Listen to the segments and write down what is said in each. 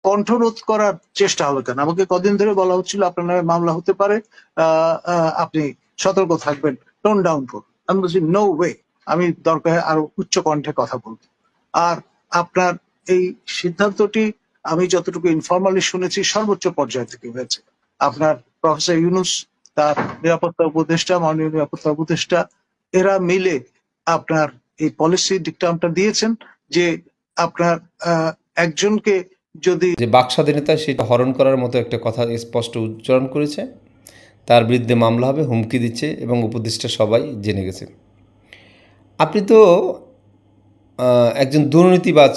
কণ্ঠরোধ করার চেষ্টা হবে কেন? আমাকে কদিন ধরে বলা হচ্ছিল আপনার নামে মামলা হতে পারে, আপনি সতর্ক থাকবেন, টোন ডাউন করুন। আমি বলছি নো ওয়ে, আমি দরকার আরো উচ্চ কণ্ঠে কথা বলবো। আর আপনার এই সিদ্ধান্তটি আমি যতটুকু ইনফরমালি শুনেছি সর্বোচ্চ পর্যায় থেকে হয়েছে। আপনার প্রফেসর ইউনুস, তার নিরাপত্তা উপদেষ্টা, মাননীয় নিরাপত্তা উপদেষ্টা, এরা মিলে আপনার এই পলিসি ডিকটামটা দিয়েছেন যে আপনার একজনকে যদি যে বাক স্বাধীনতা সেটা হরণ করার মতো একটা কথা স্পষ্ট উচ্চারণ করেছে, তার বিরুদ্ধে মামলা হবে, হুমকি দিচ্ছে এবং উপদেষ্টা সবাই জেনে গেছে। আপনি তো একজন দুর্নীতিবাজ,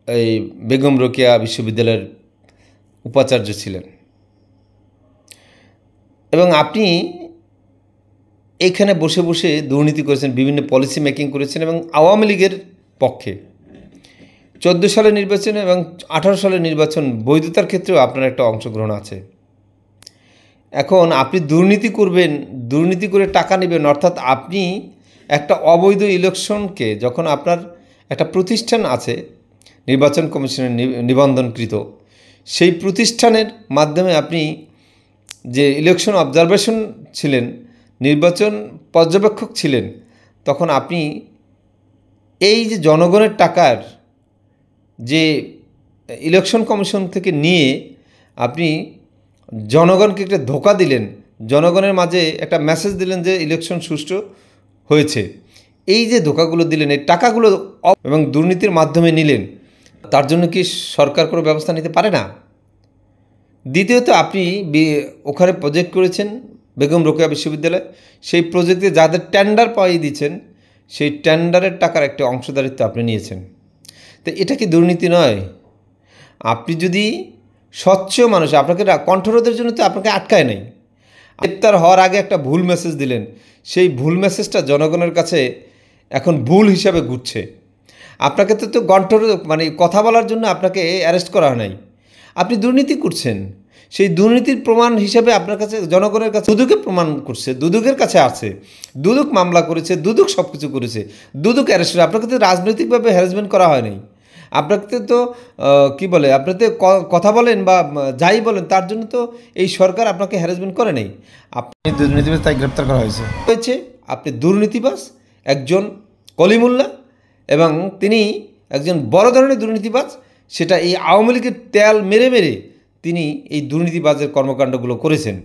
এই বেগম রোকেয়া বিশ্ববিদ্যালয়ের উপাচার্য ছিলেন এবং আপনি এইখানে বসে বসে দুর্নীতি করেছেন, বিভিন্ন পলিসি মেকিং করেছেন এবং আওয়ামী লীগের পক্ষে 14 সালের নির্বাচন এবং 18 সালের নির্বাচন বৈধতার ক্ষেত্রেও আপনার একটা অংশগ্রহণ আছে। এখন আপনি দুর্নীতি করবেন, দুর্নীতি করে টাকা নেবেন, অর্থাৎ আপনি একটা অবৈধ ইলেকশনকে, যখন আপনার একটা প্রতিষ্ঠান আছে নির্বাচন কমিশনের নিবন্ধনকৃত, সেই প্রতিষ্ঠানের মাধ্যমে আপনি যে ইলেকশন অবজারভেশন ছিলেন, নির্বাচন পর্যবেক্ষক ছিলেন, তখন আপনি এই যে জনগণের টাকার যে ইলেকশন কমিশন থেকে নিয়ে আপনি জনগণকে একটা ধোঁকা দিলেন, জনগণের মাঝে একটা মেসেজ দিলেন যে ইলেকশন সুষ্ঠু হয়েছে। এই যে ধোঁকাগুলো দিলেন, এই টাকাগুলো এবং দুর্নীতির মাধ্যমে নিলেন, তার জন্য কি সরকার কোনো ব্যবস্থা নিতে পারে না? দ্বিতীয়ত, আপনি ওখানে প্রজেক্ট করেছেন বেগম রোকেয়া বিশ্ববিদ্যালয়, সেই প্রজেক্টে যাদের টেন্ডার পাইয়ে দিচ্ছেন, সেই টেন্ডারের টাকার একটা অংশদারিত্ব আপনি নিয়েছেন। তো এটা কি দুর্নীতি নয়? আপনি যদি স্বচ্ছ মানুষ, আপনাকে কণ্ঠরোধের জন্য তো আপনাকে আটকায় নাই, গ্রেপ্তার হওয়ার আগে একটা ভুল মেসেজ দিলেন, সেই ভুল মেসেজটা জনগণের কাছে এখন ভুল হিসাবে ঘুরছে। আপনাকে তো কণ্ঠরোধ মানে কথা বলার জন্য আপনাকে অ্যারেস্ট করা হয় নাই, আপনি দুর্নীতি করছেন। সেই দুর্নীতির প্রমাণ হিসাবে আপনার কাছে, জনগণের কাছে দুদকে প্রমাণ করছে, দুদকের কাছে আছে, দুদক মামলা করেছে, দুদক সব কিছু করেছে, দুদক অ্যারেস্ট করে। আপনাকে তো রাজনৈতিকভাবে হ্যারাসমেন্ট করা হয় নাই। আপনাকে তো কী বলে, আপনাতে কথা বলেন বা যাই বলেন, তার জন্য তো এই সরকার আপনাকে হ্যারাসমেন্ট করে নাই। আপনি দুর্নীতিবাজ, তাই গ্রেপ্তার করা হয়েছে। আপনি দুর্নীতিবাজ, একজন কলিমুল্লাহ, এবং তিনি একজন বড় ধরনের দুর্নীতিবাজ। সেটা এই আওয়ামী লীগের তেল মেরে মেরে তিনি এই দুর্নীতিবাজের কর্মকাণ্ডগুলো করেছেন।